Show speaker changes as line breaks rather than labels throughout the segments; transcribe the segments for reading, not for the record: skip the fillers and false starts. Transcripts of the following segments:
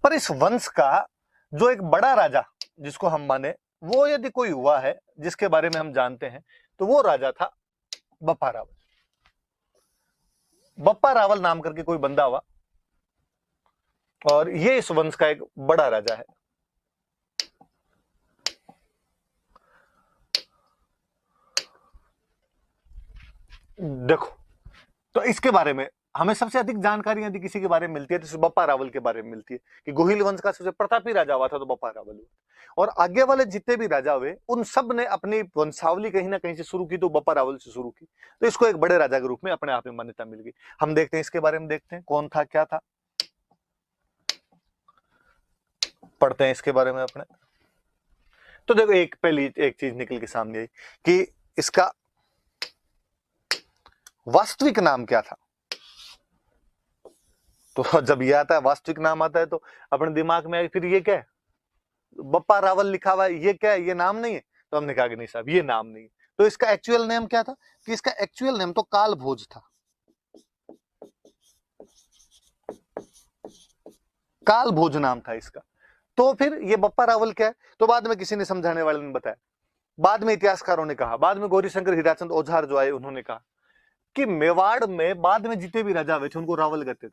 पर इस वंश का जो एक बड़ा राजा जिसको हम माने, वो यदि कोई हुआ है जिसके बारे में हम जानते हैं, तो वो राजा था बप्पा रावल। बप्पा रावल नाम करके कोई बंदा हुआ और ये इस वंश का एक बड़ा राजा है। देखो, तो इसके बारे में हमें सबसे अधिक जानकारी यदि किसी के बारे में मिलती है तो बप्पा रावल के बारे में मिलती है कि गोहिल वंश का सबसे प्रतापी राजा हुआ था तो बप्पा रावल हुआ। और आगे वाले जितने भी राजा हुए उन सब ने अपनी वंशावली कहीं ना कहीं से शुरू की, तो बप्पा रावल से शुरू की, तो इसको एक बड़े राजा के रूप में अपने आप में मान्यता मिल गई। हम देखते हैं इसके बारे में, देखते हैं कौन था क्या था, पढ़ते हैं इसके बारे में अपने। तो देखो, एक पहली एक चीज निकल के सामने आई कि इसका वास्तविक नाम क्या था। तो जब ये आता है, वास्तविक नाम आता है, तो अपने दिमाग में आई फिर ये क्या है, बप्पा रावल लिखा हुआ है, ये क्या है, ये नाम नहीं है। तो हमने कहा कि नहीं साहब, ये नाम नहीं है। तो इसका एक्चुअल नेम क्या था, कि इसका एक्चुअल नेम तो काल भोज था। काल भोज नाम था इसका। तो फिर ये बप्पा रावल क्या है, तो बाद में किसी ने समझाने वाले ने बताया, बाद में इतिहासकारों ने कहा, बाद में गौरीशंकर हीराचंद ओझार जो आए उन्होंने कहा कि मेवाड़ में बाद में जितने भी राजा हुए थे उनको रावल कहते थे,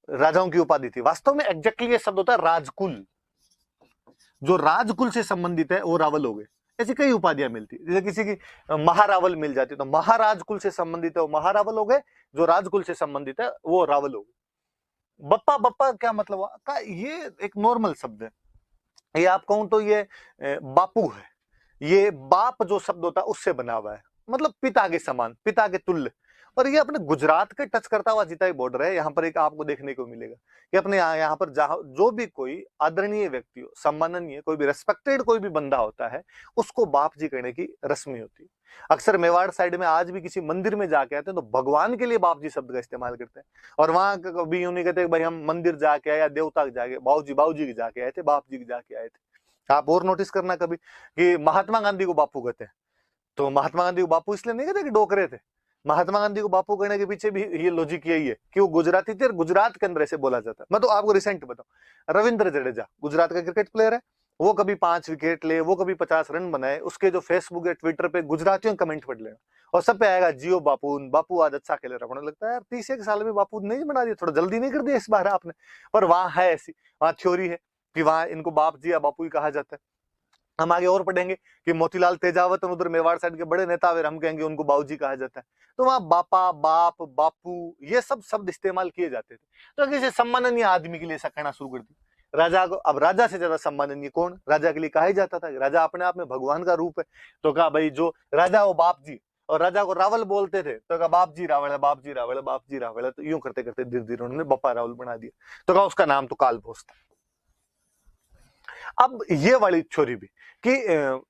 राजाओं की उपाधि थी। वास्तव में एग्जैक्टली ये शब्द होता है राजकुल, जो राजकुल से संबंधित है वो रावल हो गए। ऐसी कई उपाधियां मिलती है, जैसे किसी की महारावल मिल जाती, तो महाराजकुल से संबंधित है वो महारावल हो गए, जो राजकुल से संबंधित है वो रावल हो गए। बप्पा, बप्पा क्या मतलब हुआ का, ये एक नॉर्मल शब्द है। ये आप कहूं तो ये बापू है, ये बाप जो शब्द होता है उससे बना हुआ है, मतलब पिता के समान, पिता के तुल्य। और ये अपने गुजरात के टच करता हुआ जितना ही बॉर्डर है, यहाँ पर एक आपको देखने को मिलेगा कि अपने यहाँ पर जहां जो भी कोई आदरणीय व्यक्ति हो, सम्माननीय, कोई भी रेस्पेक्टेड कोई भी बंदा होता है, उसको बाप जी कहने की रस्मी होती है। अक्सर मेवाड़ साइड में आज भी किसी मंदिर में जाके आते हैं तो भगवान के लिए बाप जी शब्द का इस्तेमाल करते हैं, और वहां कभी यूं नहीं कहते भाई हम मंदिर जाके आए या देवता के जाके, बाबू जी के जाके आए थे, बाप जी के जाके आए थे। आप और नोटिस करना कभी कि महात्मा गांधी को बापू कहते हैं, तो महात्मा गांधी को बापू इसलिए नहीं कहते कि डोकरे थे। महात्मा गांधी को बापू कहने के पीछे भी ये लॉजिक यही है कि वो गुजराती थे और गुजरात के अंदर ऐसे बोला जाता है। मैं तो आपको रिसेंट बताऊं, रविंद्र जडेजा गुजरात का क्रिकेट प्लेयर है, वो कभी 5 विकेट ले, वो कभी 50 रन बनाए, उसके जो फेसबुक या ट्विटर पे गुजरातियों कमेंट पढ़ लेना और सब पे आएगा जियो बापू, बापू आज अच्छा खेले रहा। होने लगता है यार 31 साल में बापू नहीं बना दिया, थोड़ा जल्दी नहीं कर दिया इस बार आपने। पर वहां है ऐसी, वहां थ्योरी है कि वहां इनको बाप जी या बापू ही कहा जाता है। हम आगे और पढ़ेंगे कि मोतीलाल तेजावत उधर मेवाड़ साइड के बड़े नेता हुए, हम कहेंगे उनको बाबूजी कहा जाता है। तो वहां बापा, बाप, बापू ये सब शब्द इस्तेमाल किए जाते थे। तो किसी सम्माननीय आदमी के लिए ऐसा कहना शुरू कर दिया। राजा को, अब राजा से ज्यादा सम्माननीय कौन, राजा के लिए कहा ही जाता था। राजा अपने आप में भगवान का रूप है, तो कहा भाई जो राजा वो बाप जी, और राजा को रावल बोलते थे तो कहा बाप जी रावल है, बाप जी रावल है, बाप जी रावल है। तो यूं करते करते धीरे धीरे उन्होंने बप्पा रावल बना दिया, तो कहा उसका नाम तो कालभोज था। अब ये वाली छोरी भी कि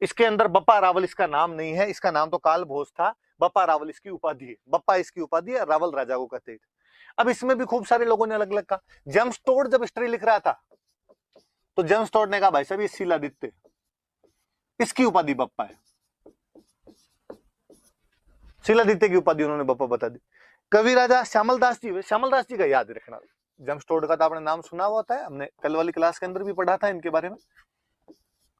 इसके अंदर बप्पा रावल इसका नाम नहीं है, इसका नाम तो काल भोज था, बप्पा रावल इसकी उपाधि है, बप्पा इसकी उपाधि है, रावल राजा को कहते थे। अब इसमें भी खूब सारे लोगों ने अलग अलग कहा। जेम्स टोड जब हिस्ट्री लिख रहा था तो जेम्स टोड ने कहा भाई साहब ये शिलादित्य, इसकी उपाधि बप्पा है, शिलादित्य की उपाधि उन्होंने बप्पा बता दी। कवि राजा श्यामल दास जी, श्यामल दास जी का याद रखना, जेम्स टोड का तो आपने नाम सुना हुआ था, हमने कल वाली क्लास के अंदर भी पढ़ा था इनके बारे में।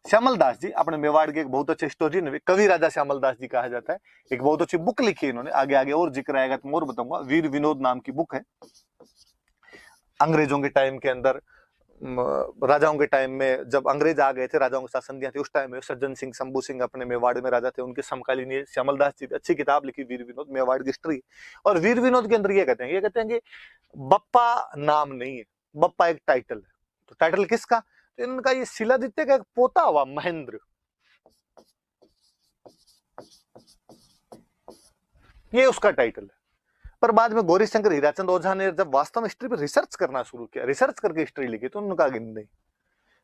श्यामल दास जी अपने मेवाड़ के एक बहुत अच्छे हिस्टोरियन, कवि राजा श्यामल दास जी कहा जाता है। एक बहुत अच्छी बुक लिखी है इन्होंने, आगे आगे और जिक्र आएगा तो और बताऊंगा। वीर विनोद नाम की बुक है। अंग्रेजों के टाइम के अंदर, राजाओं के टाइम में जब अंग्रेज आ गए थे, राजाओं के साथ संधियां थी, उस टाइम में सज्जन सिंह, शंभू सिंह अपने मेवाड़ में राजा थे, उनके समकालीन ये श्यामल दास जी अच्छी किताब लिखी वीर विनोद, मेवाड़ की हिस्ट्री। और वीर विनोद के अंदर ये कहते हैं कि बप्पा नाम नहीं है, बप्पा एक टाइटल है। तो टाइटल किसका, तो इनका ये शिलादित्य का एक पोता हुआ महेंद्र, ये उसका टाइटल है। पर बाद में गौरीशंकर हीराचंद ओझा ने जब वास्तव में हिस्ट्री पर रिसर्च करना शुरू किया, रिसर्च करके हिस्ट्री लिखी, तो उन्होंने कहा नहीं,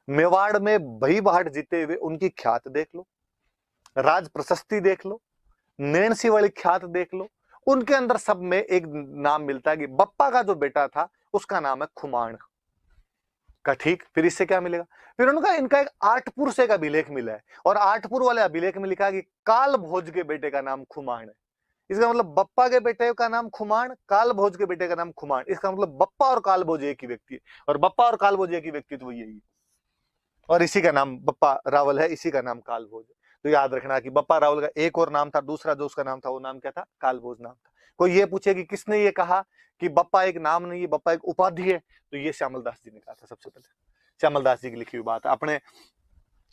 मेवाड़ में भई बाहट जीते हुए उनकी ख्यात देख लो, राज प्रशस्ति देख लो, नैणसी वाली ख्यात देख लो, उनके अंदर सब में एक नाम मिलता है कि बप्पा का जो बेटा था उसका नाम है खुमाण का। ठीक, फिर इससे क्या मिलेगा, फिर उनका इनका एक आठपुर से एक अभिलेख मिला है, और आठपुर वाले अभिलेख में लिखा है कि काल भोज के बेटे का नाम खुमाण है। इसका मतलब बप्पा के बेटे का नाम खुमान, काल भोज के बेटे का नाम खुमान। इसका मतलब बप्पा और काल भोज एक ही व्यक्ति है, और बप्पा और काल भोज एक ही व्यक्ति, तो वो यही है। और इसी का नाम बप्पा रावल है, इसी का नाम काल भोज है। तो याद रखना कि बप्पा रावल का एक और नाम था, दूसरा जो उसका नाम था वो नाम क्या था, काल भोज नाम था। कोई ये पूछे कि किसने ये कहा कि बप्पा एक नाम नहीं है, बप्पा एक उपाधि है, तो ये श्यामल दास जी ने कहा था सबसे पहले। श्यामल दास जी की लिखी हुई बात है। अपने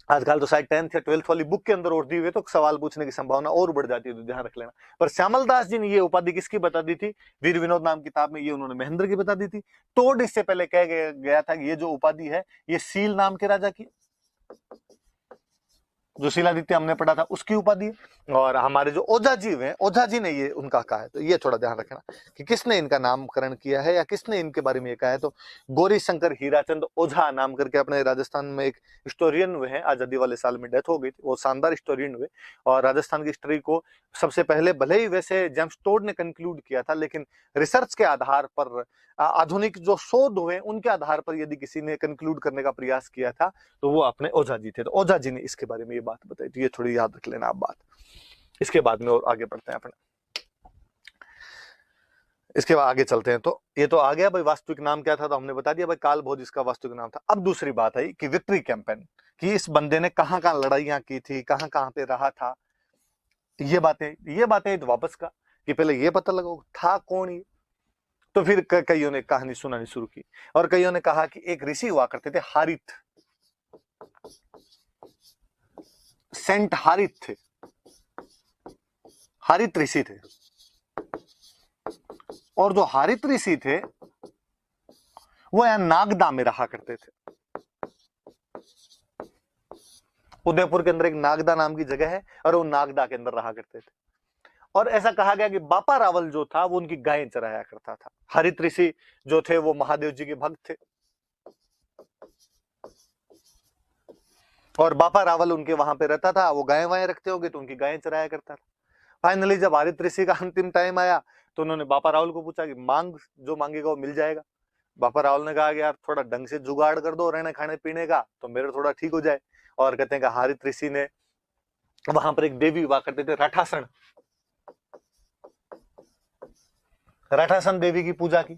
आजकल तो शायद 10th या 12th वाली बुक के अंदर और दी हुई, तो सवाल पूछने की संभावना और बढ़ जाती है, तो ध्यान रख लेना। पर श्यामल दास जी ने ये उपाधि किसकी बता दी थी, वीर विनोद नाम किताब में ये उन्होंने महेंद्र की बता दी थी। टोड इससे पहले कह गया था कि ये जो उपाधि है ये सील नाम के राजा की, जो शिलादित्य हमने पढ़ा था उसकी उपाधि है। और हमारे जो ओझा जी हैं, ओझा जी ने ये उनका कहा है, तो ये थोड़ा ध्यान रखना कि किसने इनका नामकरण किया है या किसने इनके बारे में ये कहा है। तो गौरी शंकर हीराचंद ओझा नाम करके अपने राजस्थान में एक हिस्टोरियन हुए हैं, आजादी वाले साल में डेथ हो गई थी, वो शानदार हिस्टोरियन हुए। और राजस्थान की हिस्ट्री को सबसे पहले भले ही वैसे जेम्स टोड ने कंक्लूड किया था, लेकिन रिसर्च के आधार पर, आधुनिक जो शोध हुए उनके आधार पर यदि किसी ने कंक्लूड करने का प्रयास किया था तो वो अपने ओझा जी थे। तो ओझा जी ने इसके बारे में ये बात बताई, तो ये थोड़ी याद रख लेना आप बात। इसके बाद में और आगे बढ़ते हैं अपने, इसके बाद आगे चलते हैं। तो ये तो आ गया भाई वास्तविक नाम क्या था, तो हमने बता दिया भाई काल भोज इसका वास्तविक नाम था। अब दूसरी बात आई कि विक्ट्री कैंपेन, कि इस बंदे ने कहां कहां लड़ाइयां की थी, कहां कहां पे रहा था। ये बातें तो वापस का कि पहले ये पता लगाओ था कौन ये। तो फिर कईयों ने कहानी सुनानी शुरू की, और कईयों ने कहा कि एक ऋषि हुआ करते थे हारित, सेंट हारित थे, हारित ऋषि थे। और जो हारित ऋषि थे वो यहां नागदा में रहा करते थे। उदयपुर के अंदर एक नागदा नाम की जगह है, और वो नागदा के अंदर रहा करते थे। और ऐसा कहा गया कि बापा रावल जो था वो उनकी गायें चराया करता था। हरित ऋषि जो थे वो महादेव जी के भक्त थे, और बापा रावल उनके वहां पे रहता था, वो गायें वायें रखते होंगे तो उनकी गायें चराया करता था। फाइनली जब हरित ऋषि का अंतिम टाइम आया तो उन्होंने बापा रावल को पूछा कि मांग, जो मांगेगा वो मिल जाएगा। बापा रावल ने कहा कि यार थोड़ा ढंग से जुगाड़ कर दो रहने खाने पीने का, तो मेरा थोड़ा ठीक हो जाए। और कहते हैं कि हरित ऋषि ने वहां पर एक देवी हुआ करते थे राठासन, राठासन देवी की पूजा की।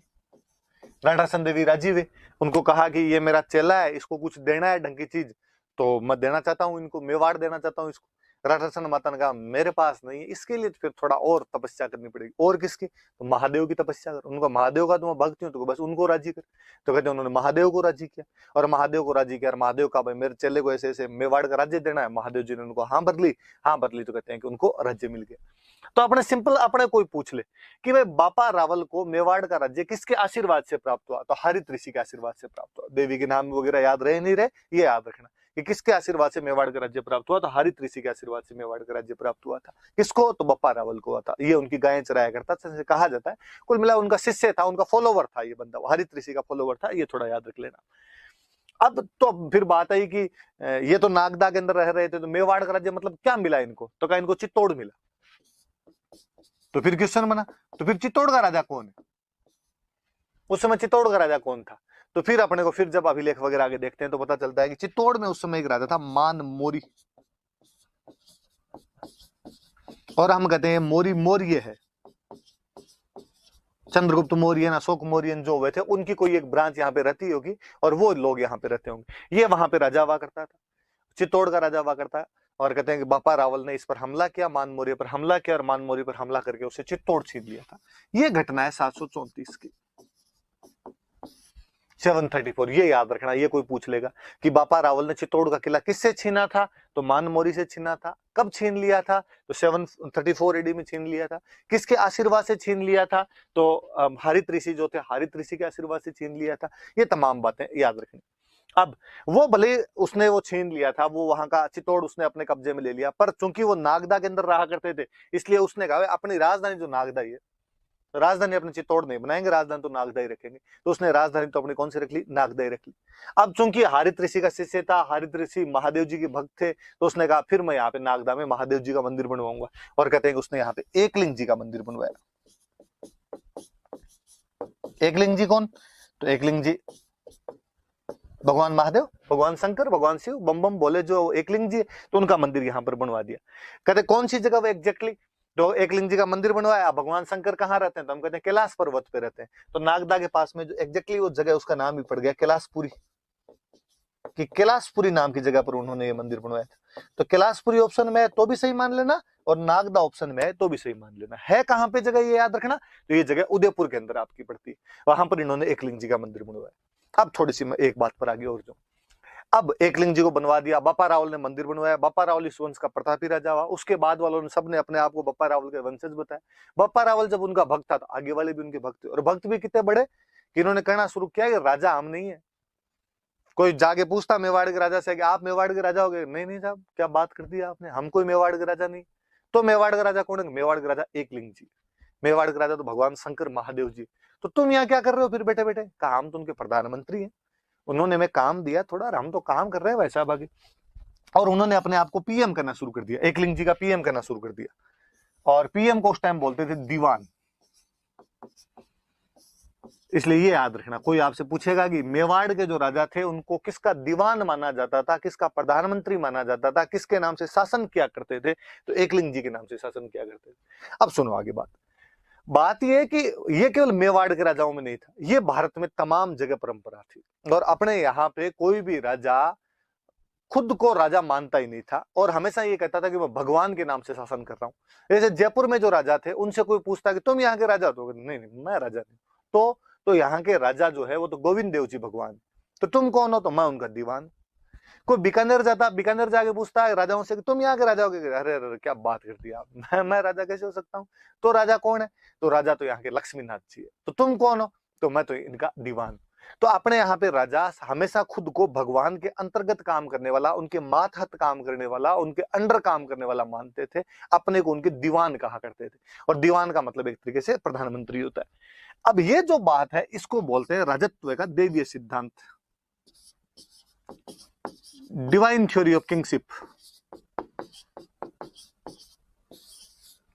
राठासन देवी राजी हुए, उनको कहा कि ये मेरा चेला है, इसको कुछ देना है ढंग की चीज, तो मैं देना चाहता हूँ इनको, मेवाड़ देना चाहता हूँ इसको। राठासन माता ने कहा मेरे पास नहीं है, इसके लिए तो फिर थोड़ा और तपस्या करनी पड़ेगी। और किसकी, तो महादेव की तपस्या कर। उनको महादेव का तो मैं भक्त हूँ, तो बस उनको राजी कर। तो कहते उन्होंने महादेव को राजी किया, और महादेव को राजी किया, और महादेव का भाई मेरे चेले को ऐसे ऐसे मेवाड़ का राज्य देना है। महादेव जी ने उनको हाँ भर ली, हाँ भर ली, तो कहते हैं कि उनको राज्य मिल गया। तो अपने सिंपल अपने कोई पूछ ले कि भाई बापा रावल को मेवाड़ का राज्य किसके आशीर्वाद से प्राप्त हुआ, तो हरित ऋषि के आशीर्वाद से प्राप्त हुआ। देवी के नाम वगैरह याद रहे नहीं रहे, ये याद रखना कि किसके आशीर्वाद से मेवाड़ का राज्य प्राप्त हुआ, तो हरित ऋषि के आशीर्वाद से मेवाड़ का राज्य प्राप्त हुआ था। किसको, तो बप्पा रावल को हुआ था। ये उनकी गायें चराया करता था, कहा जाता है। कुल मिला उनका शिष्य था, उनका फॉलोवर था ये बंदा, हरित ऋषि का फॉलोवर था, ये थोड़ा याद रख लेना। अब तो फिर बात आई कि ये तो नागदा के अंदर रह रहे थे, तो मेवाड़ का राज्य मतलब क्या मिला इनको, तो कहा इनको चित्तौड़ मिला। तो फिर क्वेश्चन बना, तो फिर चित्तौड़ का राजा कौन है, उस समय चित्तौड़ का राजा कौन था। तो फिर अपने को फिर जब अभिलेख वगैरह आगे देखते हैं तो पता चलता है कि चित्तौड़ में उस समय एक राजा था मान मोरी, और हम कहते हैं मोरी मौर्य है। चंद्रगुप्त मौर्य, अशोक मौर्य जो हुए थे उनकी कोई एक ब्रांच यहाँ पे रहती होगी, और वो लोग यहाँ पे रहते होंगे। ये वहां पे राजा हुआ करता था, चित्तौड़ का राजा हुआ करता है। और कहते हैं कि बापा रावल ने इस पर हमला किया, मान मौर्य पर हमला किया, और मान मौर्य पर हमला करके उसे चित्तौड़ छीन लिया था। ये घटना है 734 की, 734। ये याद रखना, ये कोई पूछ लेगा कि बापा रावल ने चित्तौड़ का किला किससे छीना था, तो मान मौर्य से छीना था। कब छीन लिया था, तो 734 एडी में छीन लिया था। किसके आशीर्वाद से छीन लिया था, तो हरित ऋषि जो थे, हरित ऋषि के आशीर्वाद से छीन लिया था। ये तमाम बातें याद रखनी। अब वो भले उसने वो छीन लिया था, वो वहां का चित्तौड़ उसने अपने कब्जे में ले लिया, पर चूंकि वो नागदा के अंदर रहा करते थे, इसलिए उसने कहा अपनी राजधानी जो नागदा ही है, राजधानी अपने चित्तौड़ नहीं बनाएंगे, राजधानी तो नागदा ही रखेंगे। तो उसने राजधानी तो अपनी कौन सी रख ली, नागदा ही रख ली। अब चूंकि हरित ऋषि का शिष्य था, हरित ऋषि महादेव जी के भक्त थे, तो उसने कहा फिर मैं यहाँ पे नागदा में महादेव जी का मंदिर बनवाऊंगा। और कहते हैं कि उसने यहाँ पे एकलिंग जी का मंदिर बनवाया। एकलिंग जी कौन, तो एकलिंग जी भगवान महादेव, भगवान शंकर, भगवान शिव, बम बम बोले जो एकलिंग जी, तो उनका मंदिर यहाँ पर बनवा दिया। कहते कौन सी जगह वो एग्जैक्टली, तो एकलिंग जी का मंदिर बनवाया। भगवान शंकर कहाँ रहते हैं? तो हम कहते हैं कैलाश पर्वत पे रहते हैं। तो नागदा के पास में जो एग्जैक्टली वो जगह, उसका नाम ही पड़ गया कैलाशपुरी, कि कैलाशपुरी नाम की जगह पर उन्होंने ये मंदिर बनवाया था। तो कैलाशपुरी ऑप्शन में है तो भी सही मान लेना, और नागदा ऑप्शन में है तो भी सही मान लेना। है कहां पे जगह ये याद रखना, तो ये जगह उदयपुर के अंदर आपकी पड़ती है, वहां पर इन्होंने एकलिंग जी का मंदिर बनवाया। अब थोड़ी सी मैं एक बात पर आगे और जाऊं। अब एकलिंग जी को बनवा दिया, बप्पा रावल ने मंदिर बनवाया। बप्पा रावल इस वंश का प्रतापी राजा हुआ। उसके बाद वालों ने सबने अपने आप को बप्पा रावल के वंशज बताया। बप्पा रावल जब उनका भक्त था तो आगे वाले भी उनके भक्त थे, और भक्त भी कितने बड़े कि इन्होंने कहना शुरू किया कि राजा हम नहीं है। कोई जाके पूछता मेवाड़ के राजा से कि आप मेवाड़ के राजा हो गए? नहीं नहीं साहब, क्या बात कर दी आपने, हम कोई मेवाड़ के राजा नहीं। तो मेवाड़ का राजा कौन है? मेवाड़ के राजा एकलिंग जी। मेवाड़ के राजा तो भगवान शंकर महादेव जी। तो तुम यहाँ क्या कर रहे हो फिर बैठे बैठे? कहा हम तो उनके प्रधानमंत्री हैं, उन्होंने हमें काम दिया थोड़ा, और हम तो काम कर रहे हैं वैसा भागी। और उन्होंने अपने आप को पीएम करना शुरू कर दिया, एकलिंग जी का पीएम करना शुरू कर दिया। और पीएम को उस टाइम बोलते थे दीवान। इसलिए ये याद रखना, कोई आपसे पूछेगा कि मेवाड़ के जो राजा थे उनको किसका दीवान माना जाता था, किसका प्रधानमंत्री माना जाता था, किसके नाम से शासन किया करते थे, तो एकलिंग जी के नाम से शासन किया करते थे। अब सुनो आगे बात यह है कि ये केवल मेवाड़ के राजाओं में नहीं था, ये भारत में तमाम जगह परंपरा थी। और अपने यहाँ पे कोई भी राजा खुद को राजा मानता ही नहीं था, और हमेशा ये कहता था कि मैं भगवान के नाम से शासन कर रहा हूं। जैसे जयपुर में जो राजा थे उनसे कोई पूछता कि तुम यहाँ के राजा? तो नहीं नहीं मैं राजा नहीं। तो यहाँ के राजा जो है वो तो गोविंद देव जी भगवान। तो तुम कौन हो? तो मैं उनका दीवान। कोई बीकानेर जाता, बीकानेर जाके पूछता है राजाओं से कि तुम यहाँ के राजा हो? अरे अरे क्या बात करती है आप, मैं राजा कैसे हो सकता हूँ? तो राजा कौन है? तो राजा तो यहाँ के लक्ष्मीनाथ जी है। तो तुम कौन हो? तो मैं तो इनका दीवान। तो अपने यहाँ पे राजा हमेशा खुद को भगवान के अंतर्गत काम करने वाला, उनके मातहत काम करने वाला, उनके अंडर काम करने वाला मानते थे, अपने को उनके दीवान कहा करते थे। और दीवान का मतलब एक तरीके से प्रधानमंत्री होता है। अब ये जो बात है इसको बोलते हैं राजत्व का दैवीय सिद्धांत, डिवाइन थ्योरी ऑफ किंगशिप,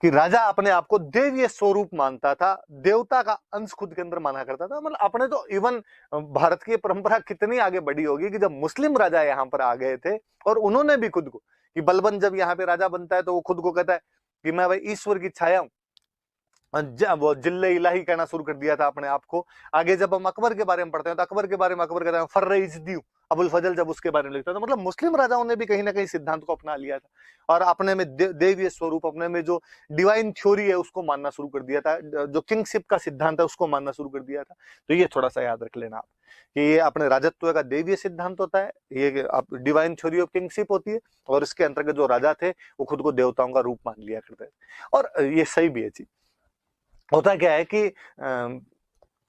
कि राजा अपने आप को देवीय स्वरूप मानता था, देवता का अंश खुद के अंदर माना करता था। मतलब अपने तो इवन भारत की परंपरा कितनी आगे बढ़ी होगी कि जब मुस्लिम राजा यहाँ पर आ गए थे और उन्होंने भी खुद को, कि बलबन जब यहाँ पे राजा बनता है तो वो खुद को कहता है कि मैं भाई ईश्वर की छाया हूं, वो जिल्ले इलाही कहना शुरू कर दिया था अपने आप को। आगे जब हम अकबर के बारे में पढ़ते हैं तो अकबर के बारे में अकबर कहता है फर्रे इज़्दी, अबुल फजल जब उसके बारे में लिखता था, मतलब मुस्लिम राजाओं ने भी कहीं ना कहीं सिद्धांत को अपना लिया था और अपने में देवीय स्वरूप, अपने में जो डिवाइन थ्योरी है उसको मानना शुरू कर दिया था, जो किंगशिप का सिद्धांत है उसको मानना शुरू कर दिया था। तो ये थोड़ा सा याद रख लेना आप कि ये अपने राजत्व का देवीय सिद्धांत होता है, ये डिवाइन थ्योरी ऑफ किंगशिप होती है, और इसके अंतर्गत जो राजा थे वो खुद को देवताओं का रूप मान लिया करते थे। और ये सही भी है चीज। होता क्या है कि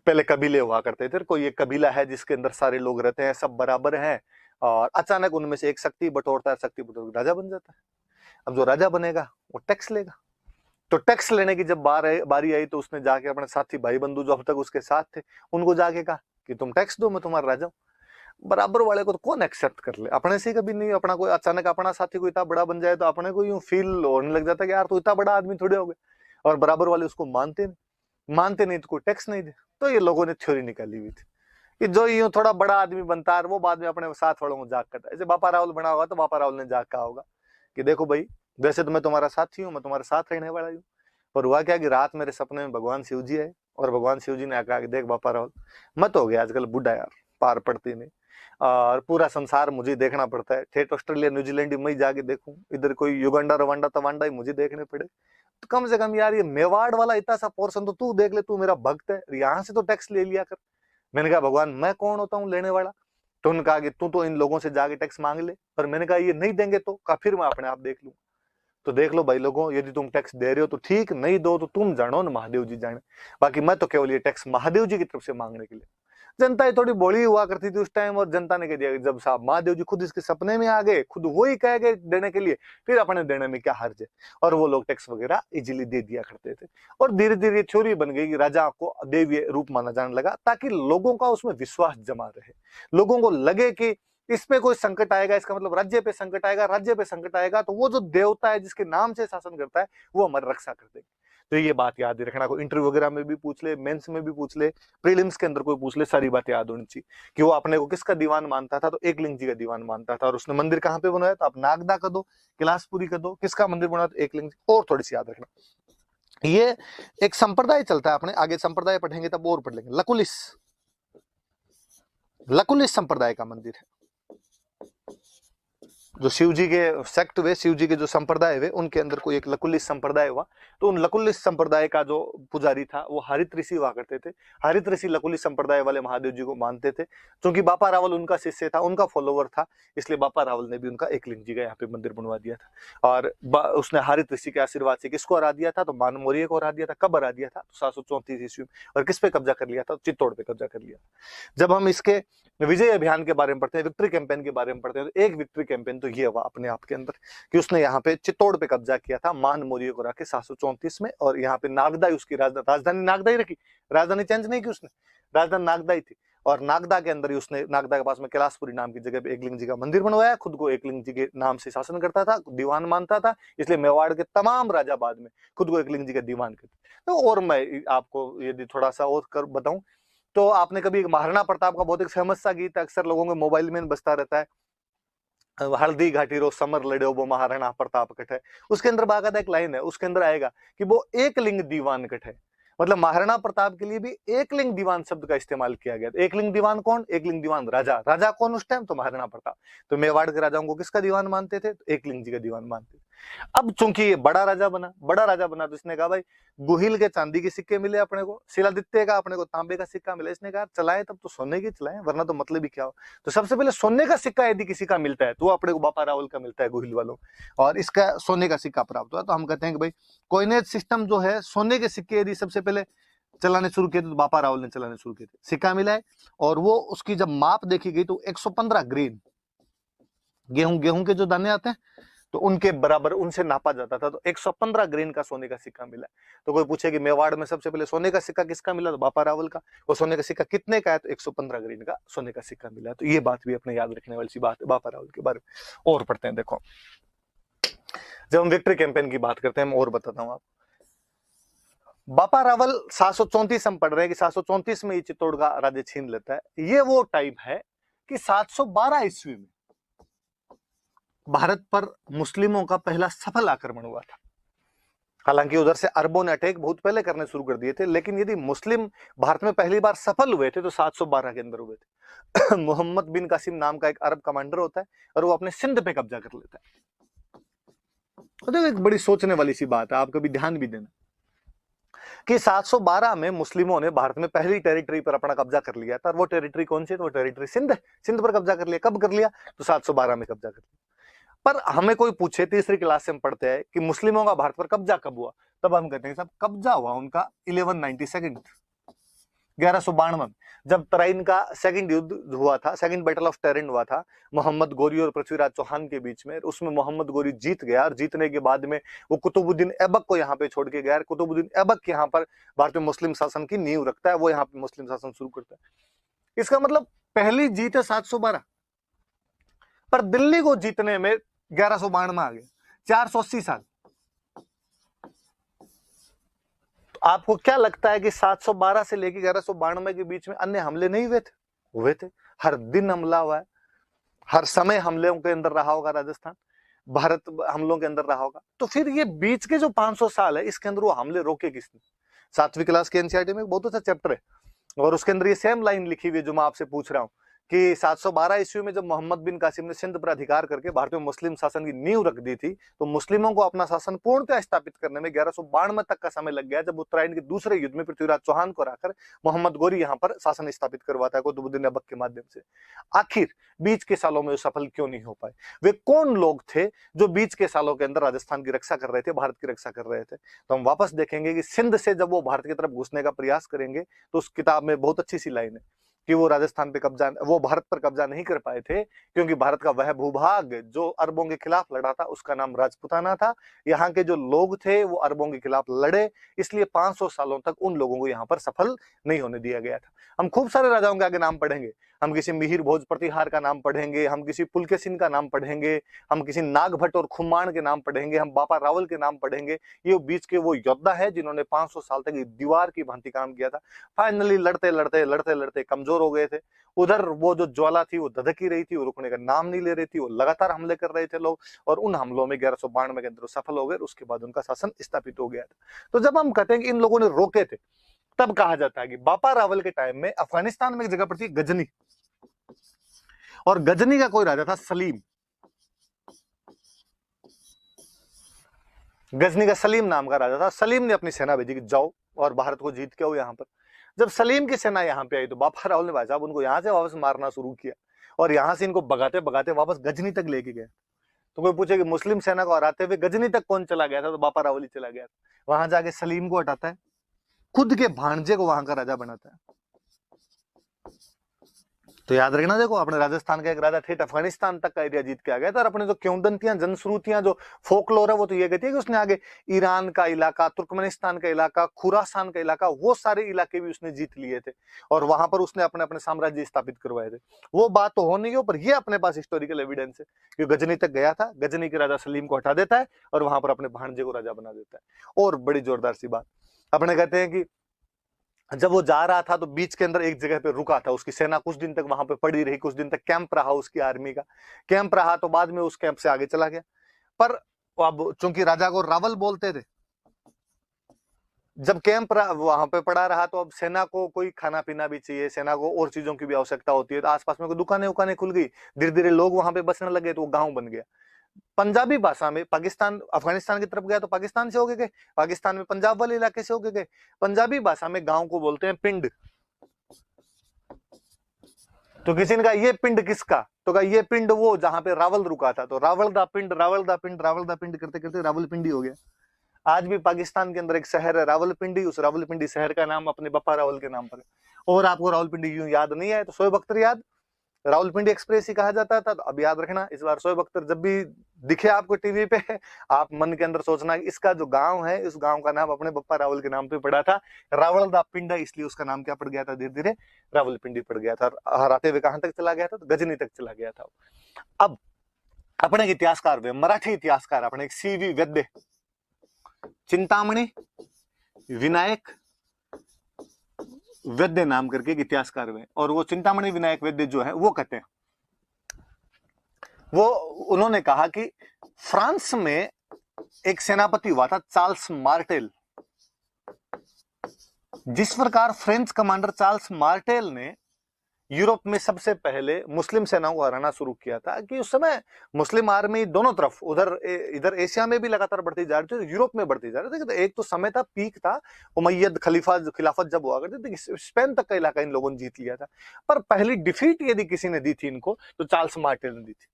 पहले कबीले हुआ करते थे, कोई एक कबीला है जिसके अंदर सारे लोग रहते हैं, सब बराबर हैं, और अचानक उनमें से एक शक्ति बटोरता है, शक्ति बटोर राजा बन जाता है। अब जो राजा बनेगा वो टैक्स लेगा। तो टैक्स लेने की जब बारी आई तो उसने जाके अपने साथी भाई बंधु जो अब तक उसके साथ थे उनको जाके कहा कि तुम टैक्स दो, मैं तुम्हारा राजा हूं। बराबर वाले को तो कौन एक्सेप्ट कर ले? अपने से कभी नहीं। अपना कोई अचानक अपना साथी कोई इतना बड़ा बन जाए तो अपने को यूं फील होने लग जाता है कि यार तो इतना बड़ा आदमी थोड़े हो गए, और बराबर वाले उसको मानते नहीं तो कोई टैक्स नहीं दे। तो ये लोगों ने थ्योरी निकाली हुई थी कि जो यूं थोड़ा बड़ा आदमी बनता है वो बाद में अपने साथ वालों को जाग करता है। ऐसे बापा रावल बना होगा तो बापा रावल ने जाग कहा होगा कि देखो भाई, वैसे तो मैं तुम्हारा साथी हूँ, मैं तुम्हारे साथ रहने वाला हूँ, पर हुआ क्या कि रात मेरे सपने में भगवान शिव जी आए, और भगवान शिव जी ने कहा कि देख बापा रावल, मत हो गया आजकल बूढ़ा यार, पार पड़ती नहीं, और पूरा संसार मुझे देखना पड़ता है, ठेठ ऑस्ट्रेलिया न्यूजीलैंड ही मैं जाके देखूं, इधर कोई युगांडा रवांडा तवांडा ही मुझे देखने पड़े। तो कम से कम यार ये मेवाड़ वाला इतना सा पोर्शन तो तू देख ले, तू मेरा भक्त है, यहाँ से तो टैक्स ले लिया कर। मैंने कहा भगवान मैं कौन होता हूँ लेने वाला? तो उन्होंने कहा कि तू तो इन लोगों से जाके टैक्स मांग ले। पर मैंने कहा ये नहीं देंगे तो कहा फिर मैं अपने आप देख लूँ। तो देख लो भाई लोगों, यदि तुम टैक्स दे रहे हो तो ठीक, नहीं दो तो तुम जानो ना, महादेव जी जाने। बाकी मैं तो केवल ये टैक्स महादेव जी की तरफ से मांगने के लिए। जनता ये थोड़ी बोली हुआ करती थी उस टाइम, और जनता ने कह दिया जब साहब महादेव जी खुद इसके सपने में आ गए, खुद वो ही कह गए देने के लिए, फिर अपने देने में क्या हर्ज है। और वो लोग टैक्स वगैरह इजीली दे दिया करते थे। और धीरे धीरे थ्योरी बन गई कि राजा को देवीय रूप माना जाने लगा, ताकि लोगों का उसमें विश्वास जमा रहे, लोगों को लगे कि इस पे कोई संकट आएगा, इसका मतलब राज्य पे संकट आएगा, राज्य पे संकट आएगा तो वो जो देवता है जिसके नाम से शासन करता है वो हमारी रक्षा कर देगा। तो ये बात याद रखना, कोई इंटरव्यू वगैरह में भी पूछ ले, मेंस में भी पूछ ले, प्रीलिम्स के अंदर कोई पूछ ले, सारी बात याद होनी चाहिए कि वो अपने को किसका दीवान मानता था। तो एकलिंग जी का दीवान मानता था। और उसने मंदिर कहाँ पे बनाया? तो आप नागदा का दो, कैलाशपुरी का दो, किसका मंदिर बनाया? तो एकलिंग जी। और थोड़ी सी याद रखना, ये एक संप्रदाय चलता है, अपने आगे संप्रदाय पढ़ेंगे तब और पढ़ लेंगे। लकुलिस, लकुलिस संप्रदाय का मंदिर है। जो शिव जी के सेक्ट हुए, शिव जी के जो संप्रदाय हुए, उनके अंदर कोई एक लकुलिस संप्रदाय हुआ। तो उन लकुलिस संप्रदाय का जो पुजारी था वो हरित ऋषि हुआ करते थे। हरित ऋषि लकुलिस संप्रदाय वाले महादेव जी को मानते थे। क्योंकि बापा रावल उनका शिष्य था, उनका फॉलोवर था, इसलिए बापा रावल ने भी उनका एकलिंग जी का यहाँ पे मंदिर बनवा दिया था। और उसने हरित ऋषि के आशीर्वाद से किसको हरा दिया था? तो मान मौर्य को हरा दिया था। कब हरा दिया था? तो 734 ईस्वी में। और किस पे कब्जा कर लिया था? चित्तौड़ पे कब्जा कर लिया। जब हम इसके विजय अभियान के बारे में पढ़ते हैं, विक्ट्री कैंपेन के बारे में पढ़ते हैं, तो एक विक्ट्री कैंपेन तो ये हुआ अपने आप के अंदर कि उसने यहाँ पे चित्तौड़ पे कब्जा किया था मान मौर्य को रखे 734 में। और यहाँ पे नागदा उसकी राजधानी नागदा ही रखी, राजधानी चेंज नहीं की उसने, राजधानी नागदा ही थी। और नागदा के अंदर ही उसने, नागदा के पास में कैलाशपुरी नाम की जगह पे एकलिंग जी का मंदिर बनवाया। खुद को एकलिंग जी के नाम से शासन करता था, दीवान मानता था, इसलिए मेवाड़ के तमाम राजा बाद में खुद को एकलिंग जी का दीवान करते। तो और मैं आपको यदि थोड़ा सा और कर बताऊं तो आपने कभी महाराणा प्रताप का बहुत एक फेमस सा गीत अक्सर लोगों के मोबाइल में बजता रहता है, हल्दी घाटी रो समर लड़े वो महाराणा प्रताप कट है। उसके अंदर बाकायदा एक लाइन है, उसके अंदर आएगा कि वो एक लिंग दीवान कट है। मतलब महाराणा प्रताप के लिए भी एक लिंग दीवान शब्द का इस्तेमाल किया गया। एक लिंग दीवान कौन? एक लिंग दीवान राजा। राजा कौन उस टाइम? तो महाराणा प्रताप। तो मेवाड़ के राजाओं को किसका दीवान मानते थे? तो एक लिंग जी का दीवान मानते थे। अब चूंकि ये बड़ा राजा बना तो इसने कहा भाई गुहिल के चांदी के सिक्के मिले अपने को, शिलादित्य का अपने को तांबे का सिक्का मिला, इसने कहा चलाए तब तो सोने की चलाए, वरना तो मतलब ही क्या हो। तो सबसे पहले सोने का सिक्का यदि किसी का मिलता है तो अपने को बापा रावल का मिलता है, गुहिल वालों, और इसका सोने का सिक्का प्राप्त हुआ। तो हम कहते हैं कि भाई कॉइनेज सिस्टम जो है, सोने के सिक्के यदि सबसे पहले चलाने शुरू किए तो बापा रावल ने चलाने शुरू किए थे। सिक्का मिला है और वो उसकी जब माप देखी गई तो 115 ग्रेन, गेहूं के जो दाने आते हैं तो उनके बराबर उनसे नापा जाता था। तो 115 ग्रेन का सोने का सिक्का मिला। तो कोई पूछे कि मेवाड़ में सबसे पहले सोने का सिक्का किसका मिला? तो बापा रावल का। वो सोने का सिक्का कितने का है? तो 115 ग्रेन का सोने का सिक्का मिला। तो ये बात भी अपने याद रखने वाली सी बात है बापा रावल के बारे में। और पढ़ते हैं, देखो जब हम विक्ट्री कैंपेन की बात करते हैं, मैं और बताता हूं आप। बापा रावल 734 हम पढ़ रहे हैं कि 734 में ये चित्तौड़ का राज्य छीन लेता है। ये वो टाइम है कि 712 ईस्वी में भारत पर मुस्लिमों का पहला सफल आक्रमण हुआ था। हालांकि उधर से अरबों ने अटैक बहुत पहले करने शुरू कर दिए थे, लेकिन यदि मुस्लिम भारत में पहली बार सफल हुए थे तो 712 के अंदर हुए थे। मोहम्मद बिन कासिम नाम का एक अरब कमांडर होता है और वो अपने सिंध पे कब्जा कर लेता है। तो एक बड़ी सोचने वाली सी बात है, आप कभी ध्यान भी देना कि 712 में मुस्लिमों ने भारत में पहली टेरिटरी पर अपना कब्जा कर लिया था। और वो टेरिटरी कौन सी? तो वो टेरिटरी सिंध है। सिंध पर कब्जा कर लिया। कब कर लिया? तो 712 में कब्जा कर लिया। पर हमें कोई पूछे, तीसरी क्लास से हम पढ़ते हैं कि मुस्लिमों का भारत पर कब्जा कब हुआ, तब हम कहते हैं साहब कब्जा हुआ उनका 1192 में, जब तराइन का सेकंड युद्ध हुआ था, सेकंड बैटल ऑफ टेरिन हुआ था मोहम्मद गोरी और पृथ्वीराज चौहान के बीच में। उसमें मोहम्मद गोरी जीत गया और जीतने के बाद में वो कुतुबुद्दीन ऐबक को यहाँ पे छोड़ के गया। कुतुबुद्दीन ऐबक यहाँ पर भारत में मुस्लिम शासन की नींव रखता है, वो यहाँ पे मुस्लिम शासन शुरू करता है। इसका मतलब पहली जीत है 712, पर दिल्ली को जीतने में 1192 में आ गया, 480 साल। तो आपको क्या लगता है कि 712 से लेकर 1192 के बीच में अन्य हमले नहीं हुए थे? हुए थे। हर दिन हमला हुआ है, हर समय हमलों के अंदर रहा होगा राजस्थान, भारत हमलों के अंदर रहा होगा। तो फिर ये बीच के जो 500 साल है इसके अंदर वो हमले रोके किसने? 7वीं क्लास के एनसीईआरटी में बहुत अच्छा चैप्टर है और उसके अंदर ये सेम लाइन लिखी हुई है जो मैं आपसे पूछ रहा हूं कि 712 ईस्वी में जब मोहम्मद बिन कासिम ने सिंध पर अधिकार करके भारत में मुस्लिम शासन की नींव रख दी थी, तो मुस्लिमों को अपना शासन पूर्णतः स्थापित करने में 1192 तक का समय लग गया, जब उत्तरायण के दूसरे युद्ध में पृथ्वीराज चौहान को हराकर मोहम्मद गोरी यहाँ पर शासन स्थापित करवाता है कुतुबुद्दीन ऐबक के माध्यम से। आखिर बीच के सालों में वो सफल क्यों नहीं हो पाए? वे कौन लोग थे जो बीच के सालों के अंदर राजस्थान की रक्षा कर रहे थे, भारत की रक्षा कर रहे थे? तो हम वापस देखेंगे कि सिंध से जब वो भारत की तरफ घुसने का प्रयास करेंगे तो उस किताब में बहुत अच्छी सी लाइन है कि वो राजस्थान पे कब्जा, वो भारत पर कब्जा नहीं कर पाए थे क्योंकि भारत का वह भूभाग जो अरबों के खिलाफ लड़ा था उसका नाम राजपुताना था। यहाँ के जो लोग थे वो अरबों के खिलाफ लड़े, इसलिए 500 सालों तक उन लोगों को यहाँ पर सफल नहीं होने दिया गया था। हम खूब सारे राजाओं के आगे नाम पढ़ेंगे, हम किसी मिहिर भोज प्रतिहार का नाम पढ़ेंगे, हम किसी पुलकेशिन का नाम पढ़ेंगे, हम किसी नागभट्ट और खुमान के नाम पढ़ेंगे, हम बापा रावल के नाम पढ़ेंगे। ये बीच के वो योद्धा है जिन्होंने 500 साल तक दीवार की भांति काम किया था। फाइनली लड़ते लड़ते लड़ते लड़ते कमजोर हो गए थे। उधर वो जो ज्वाला थी वो धधकी रही थी, वो रुकने का नाम नहीं ले रही थी, वो लगातार हमले कर रहे थे लोग, और उन हमलों में 1192 के अंदर सफल हो गए। उसके बाद उनका शासन स्थापित हो गया था। तो जब हम कहते हैं कि इन लोगों ने रोके थे, तब कहा जाता है कि बापा रावल के टाइम में अफगानिस्तान में एक जगह पड़ती है गजनी, और गजनी का कोई राजा था सलीम। गजनी का सलीम नाम का राजा था। सलीम ने अपनी सेना भेजी कि जाओ और भारत को जीत के आओ यहाँ पर। जब सलीम की सेना यहाँ पे आई तो बापा रावल ने भाई साहब उनको यहाँ से वापस मारना शुरू किया, और यहाँ से इनको भगाते भगाते वापस गजनी तक लेके गए। तो कोई पूछे कि मुस्लिम सेना को हराते हुए गजनी तक कौन चला गया था, तो बापा रावल ही चला गया था। वहां जाके सलीम को हटाता है, खुद के भांजे को वहां का राजा बनाता है। तो याद रखना, देखो अपने राजस्थान का एक राजा ठेठ अफगानिस्तान तक का एरिया जीत के आ गया था। और अपने जो क्योंदंतियां जनश्रुतियां जो फोकलोर है वो तो ये कहती है कि उसने आगे ईरान का इलाका, तुर्कमेनिस्तान का इलाका, खुरासान का इलाका, वो सारे इलाके भी उसने जीत लिए थे, और वहां पर उसने अपने अपने साम्राज्य स्थापित करवाए थे। वो बात तो हो नहीं है, पर ये अपने पास हिस्टोरिकल एविडेंस है कि गजनी तक गया था, गजनी के राजा सलीम को हटा देता है और वहां पर अपने भांजे को राजा बना देता है। और बड़ी जोरदार सी बात, अपने कहते हैं कि जब वो जा रहा था तो बीच के अंदर एक जगह पे रुका था, उसकी सेना कुछ दिन तक वहां पे पड़ी रही, कुछ दिन तक कैंप रहा, उसकी आर्मी का कैंप रहा। तो बाद में उस कैंप से आगे चला गया। पर अब चूंकि राजा को रावल बोलते थे, जब कैंप वहां पे पड़ा रहा तो अब सेना को कोई खाना पीना भी चाहिए, सेना को और चीजों की भी आवश्यकता होती है। तो आसपास में कोई दुकानें उकानें खुल गई, धीरे धीरे लोग वहां पे बसने लगे, तो वो गांव बन गया। पंजाबी भाषा में पाकिस्तान अफगानिस्तान की तरफ गया तो पाकिस्तान से होके गए, पाकिस्तान में पंजाब वाले इलाके से होके गए। पंजाबी भाषा में गांव को बोलते हैं पिंड। तो किसी ने कहा ये पिंड किसका, तो कहा ये पिंड वो जहां पे रावल रुका था। तो रावल दा पिंड, रावल दा पिंड, रावल दा पिंड करते करते रावलपिंडी हो गया। आज भी पाकिस्तान के अंदर एक शहर है रावलपिंडी, उस रावलपिंडी शहर का नाम अपने बप्पा रावल के नाम पर है। और आपको रावलपिंडी यूं याद नहीं है तो शोएब अख्तर याद, रावलपिंडी एक्सप्रेस ही कहा जाता था। तो अब याद रखना, इस बार शोएब अख्तर जब भी दिखे आपको टीवी पे, आप मन के अंदर सोचना इसका जो गांव है, इस गांव का नाम अपने बप्पा रावल के नाम पे पड़ा था, रावल दा पिंड, इसलिए उसका नाम क्या पड़ गया था, धीरे धीरे रावलपिंडी पड़ गया था। हराते हुए कहां तक चला गया था, तो गजनी तक चला गया था। अब अपने इतिहासकार वे मराठी इतिहासकार अपने एक सीवी वैद्य, चिंतामणि विनायक वैद्य नाम करके एक इतिहासकार हुए, और वो चिंतामणि विनायक वैद्य जो है वो कहते हैं, वो उन्होंने कहा कि फ्रांस में एक सेनापति हुआ था चार्ल्स मार्टेल। जिस प्रकार फ्रेंच कमांडर चार्ल्स मार्टेल ने यूरोप में सबसे पहले मुस्लिम सेनाओं को हराना शुरू किया था, कि उस समय मुस्लिम आर्मी दोनों तरफ, उधर इधर एशिया में भी लगातार बढ़ती जा रही थी, यूरोप में बढ़ती जा रही थी। तो एक तो समय था, पीक था, उमैयद खिलाफत जब हुआ करती थी, स्पेन तक का इलाका इन लोगों ने जीत लिया था। पर पहली डिफीट यदि किसी ने दी थी इनको, तो चार्ल्स मार्टेल ने दी थी।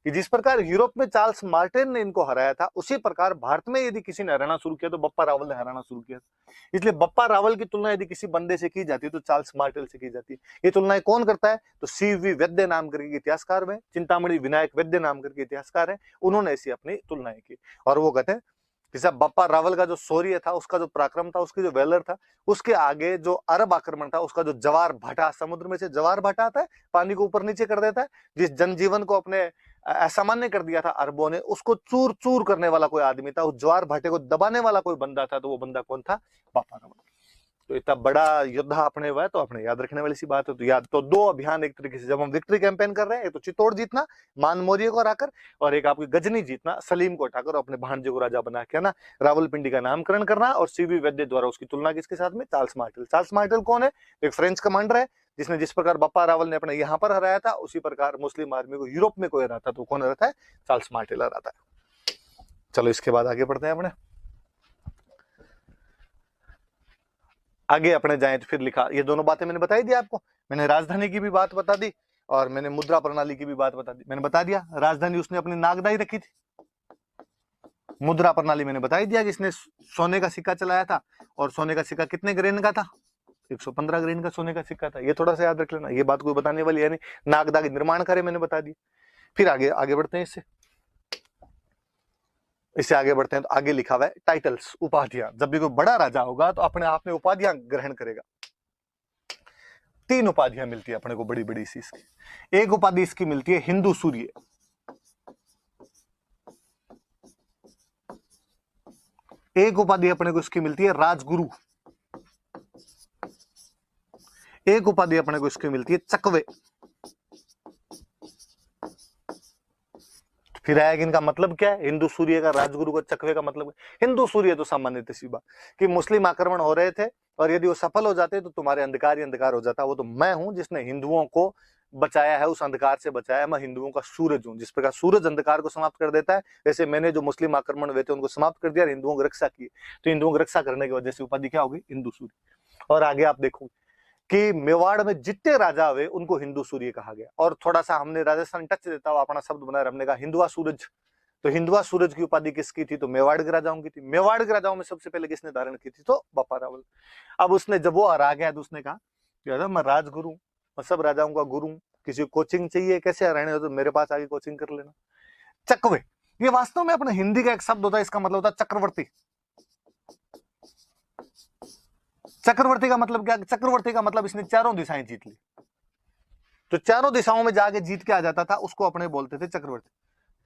कि जिस प्रकार यूरोप में चार्ल्स मार्टेल ने इनको हराया था, उसी प्रकार भारत में यदि किसी ने हराना शुरू किया तो बप्पा रावल ने हराना शुरू किया। इसलिए बप्पा रावल की तुलना यदि किसी बंदे से की जाती है तो चार्ल्स मार्टेल से की जाती है। ये तुलनाएं कौन करता है, तो सीवी वैद्य नाम करके इतिहासकार में, चिंतामणि विनायक वैद्य नाम करके इतिहासकार है, उन्होंने ऐसी अपनी तुलनाएं की। और वो कहते हैं कि साहब बप्पा रावल का जो शौर्य था, उसका जो पराक्रम था, उसकी जो वेलर था, उसके आगे जो अरब आक्रमण था, उसका जो जवार भाटा, समुद्र में से जवार भाटा आता है, पानी को ऊपर नीचे कर देता है, जिस जनजीवन को अपने असामान्य कर दिया था अरबों ने, उसको चूर चूर करने वाला कोई आदमी था, उस ज्वार भाटे को दबाने वाला कोई बंदा था, तो वो बंदा कौन था, बप्पा रावल। तो इतना बड़ा योद्धा अपने हुआ है, तो अपने याद रखने वाली सी बात है। तो याद तो दो अभियान एक तरीके से जब हम विक्ट्री कैंपेन कर रहे हैं, एक तो चित्तौड़ जीतना मान मौर्य को हराकर, और एक आपकी गजनी जीतना सलीम को हटाकर अपने भांजे को राजा बना के ना रावलपिंडी का नामकरण करना। और सीवी वैद्य द्वारा उसकी तुलना किसके साथ में, चार्ल्स मार्टेल। चार्ल्स मार्टेल कौन है, एक फ्रेंच कमांडर है, जिसने जिस प्रकार बप्पा रावल ने अपने यहाँ पर हराया था, उसी प्रकार मुस्लिम आर्मी को यूरोप में कोई हराता तो कौन हराता है, चार्ल्स मार्टेल हराता है। चलो इसके बाद आगे बढ़ते हैं अपने, आगे अपने जाएं तो फिर लिखा, ये दोनों बातें मैंने बताई दी आपको। मैंने राजधानी की भी बात बता दी और मैंने मुद्रा प्रणाली की भी बात बता दी। मैंने बता दिया राजधानी उसने अपनी नागदाई रखी थी, मुद्रा प्रणाली मैंने बता ही दिया कि इसने सोने का सिक्का चलाया था, और सोने का सिक्का कितने ग्रेन का था, 115 ग्रेन का सोने का सिक्का था। ये थोड़ा सा याद रख लेना, ये बात कोई बताने वाली है नहीं। नागदा के निर्माण कार्य मैंने बता दिया। फिर आगे बढ़ते हैं, इससे आगे बढ़ते हैं। तो आगे लिखा हुआ है टाइटल्स, उपाधियां। जब भी कोई बड़ा राजा होगा तो अपने आप में उपाधियां ग्रहण करेगा। तीन उपाधियां मिलती है अपने को बड़ी बड़ी सी इसकी। एक उपाधि इसकी मिलती है हिंदू सूर्य, एक उपाधि अपने को इसकी मिलती है राजगुरु, एक उपाधि अपने को इसकी मिलती है चकवे। फिर आएगा इनका मतलब क्या है, हिंदू सूर्य का, राजगुरु का, चकवे का मतलब हिंदू सूर्य तो सामान्य सी बात कि मुस्लिम आक्रमण हो रहे थे और यदि वो सफल हो जाते तो तुम्हारे अंधकार ही अंधकार हो जाता। वो तो मैं हूं जिसने हिंदुओं को बचाया है, उस अंधकार से बचाया। मैं हिंदुओं का सूरज हूं। जिस प्रकार सूरज अंधकार को समाप्त कर देता है, वैसे मैंने जो मुस्लिम आक्रमण हुए थे उनको समाप्त कर दिया, हिंदुओं की रक्षा की। तो हिंदुओं की रक्षा करने की वजह से उपाधि क्या होगी, हिंदू सूर्य। और आगे आप देखो कि मेवाड़ में जितने राजा हुए उनको हिंदू सूर्य कहा गया। और थोड़ा सा हमने राजस्थान टच देता हुआ अपना शब्द बनाया, हमने कहा हिंदुआ सूरज। तो हिंदुआ सूरज की उपाधि किसकी थी, तो मेवाड़ के राजाओं की थी। मेवाड़ के राजाओं में सबसे पहले किसने धारण की थी, तो बापा रावल। अब उसने जब वो हरा गया तो उसने कहा मैं राजगुरु, मैं सब राजाओं का गुरु, किसी को कोचिंग चाहिए कैसे हराने हो तो मेरे पास आके कोचिंग कर लेना। चकवे, ये वास्तव में अपने हिंदी का एक शब्द होता है, इसका मतलब होता है चक्रवर्ती। चक्रवर्ती का मतलब क्या, चक्रवर्ती का मतलब इसने चारों दिशाएं जीत ली। तो चारों दिशाओं में जाके जीत के आ जाता था, उसको अपने बोलते थे चक्रवर्ती।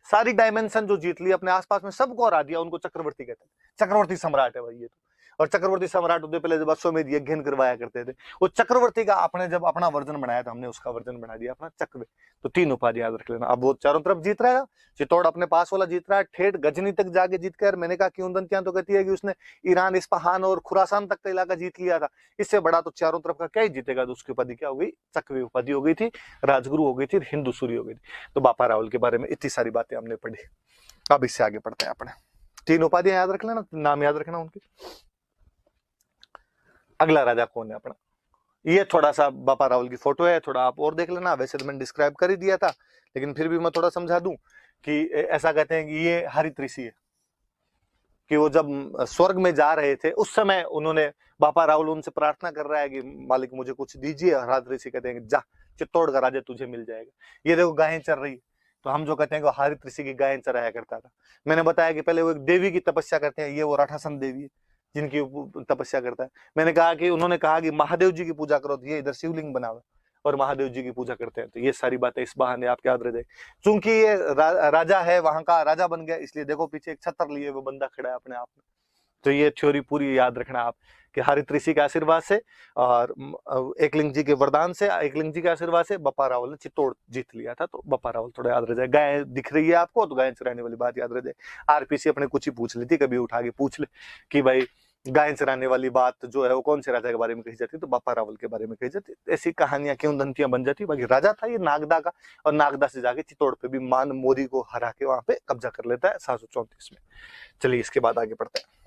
सारी डायमेंशन जो जीत ली, अपने आसपास में सबको हरा दिया, उनको चक्रवर्ती कहते हैं। चक्रवर्ती सम्राट है भाई ये तो। और चक्रवर्ती सम्राट होते पहले जब अश्वमेध यज्ञ करवाया करते थे, वो चक्रवर्ती का आपने जब अपना वर्जन बनाया था, हमने उसका वर्जन बना दिया अपना चकवे। तो तीन उपाधि याद रख लेना। अब वो चारों तरफ जीत रहा है, चित्तौड़ अपने पास वाला जीत रहा है, ठेठ गजनी तक जाके जीत कर। मैंने कहा कि उदंतियां तो कहती है कि उसने ईरान, इस्पाहान और खुरासान तक का इलाका जीत लिया था। इससे बड़ा तो चारों तरफ का क्या ही जीतेगा। तो उसकी उपाधि क्या हो गई, चकवे उपाधि हो गई थी, राजगुरु हो गई थी, हिंदू सूर्य हो गई थी। तो बापा रावल के बारे में इतनी सारी बातें हमने पढ़ी। अब इससे आगे पढ़ते हैं अपने। तीन उपाधियां याद रख लेना, नाम याद रखना उनकी। अगला राजा कौन है अपना, ये थोड़ा सा बापा रावल की फोटो है, थोड़ा आप और देख लेना। वैसे तो मैंने डिस्क्राइब कर ही दिया था, लेकिन फिर भी मैं थोड़ा समझा दूं कि ऐसा कहते हैं कि ये हरित ऋषि है, कि वो जब स्वर्ग में जा रहे थे उस समय उन्होंने, बापा रावल उनसे प्रार्थना कर रहा है कि मालिक मुझे कुछ दीजिए। हरित ऋषि कहते हैं कि जा, चित्तौड़ का राजा तुझे मिल जाएगा। ये देखो गायें चर रही, तो हम जो कहते हैं कि हरित ऋषि की गायें चराया करता था। मैंने बताया कि पहले वो एक देवी की तपस्या करते हैं, ये वो राठासन देवी है जिनकी तपस्या करता है। मैंने कहा कि उन्होंने कहा कि महादेव जी की पूजा करो, तो ये इधर शिवलिंग बनाओ और महादेव जी की पूजा करते हैं। तो ये सारी बातें इस बहाने आपके याद रह जाए। चूंकि ये राजा है, वहां का राजा बन गया, इसलिए देखो पीछे एक छत्र लिए वो बंदा खड़ा है अपने आप में। तो ये थ्योरी पूरी याद रखना आप कि हरित ऋषि के आशीर्वाद से और एकलिंग जी के वरदान से, एकलिंग जी के आशीर्वाद से बापा रावल ने चित्तौड़ जीत लिया था। तो बापा रावल थोड़ा याद रह जाए। गाय दिख रही है आपको तो गाय चराने वाली बात याद रह जाए। आरपीसी अपने कुछ ही पूछ ली थी, कभी उठा के पूछ ले कि भाई गाय चराने वाली बात जो है वो कौन से राजा के बारे में कही जाती, तो बापा रावल के बारे में कही जाती। ऐसी कहानियां क्यों दंतियां बन जाती। बाकी राजा था ये नागदा का, और नागदा से जाके चित्तौड़ पे भी मान मोरी को हरा के वहां पे कब्जा कर लेता है 734 में। चलिए इसके बाद आगे बढ़ते हैं।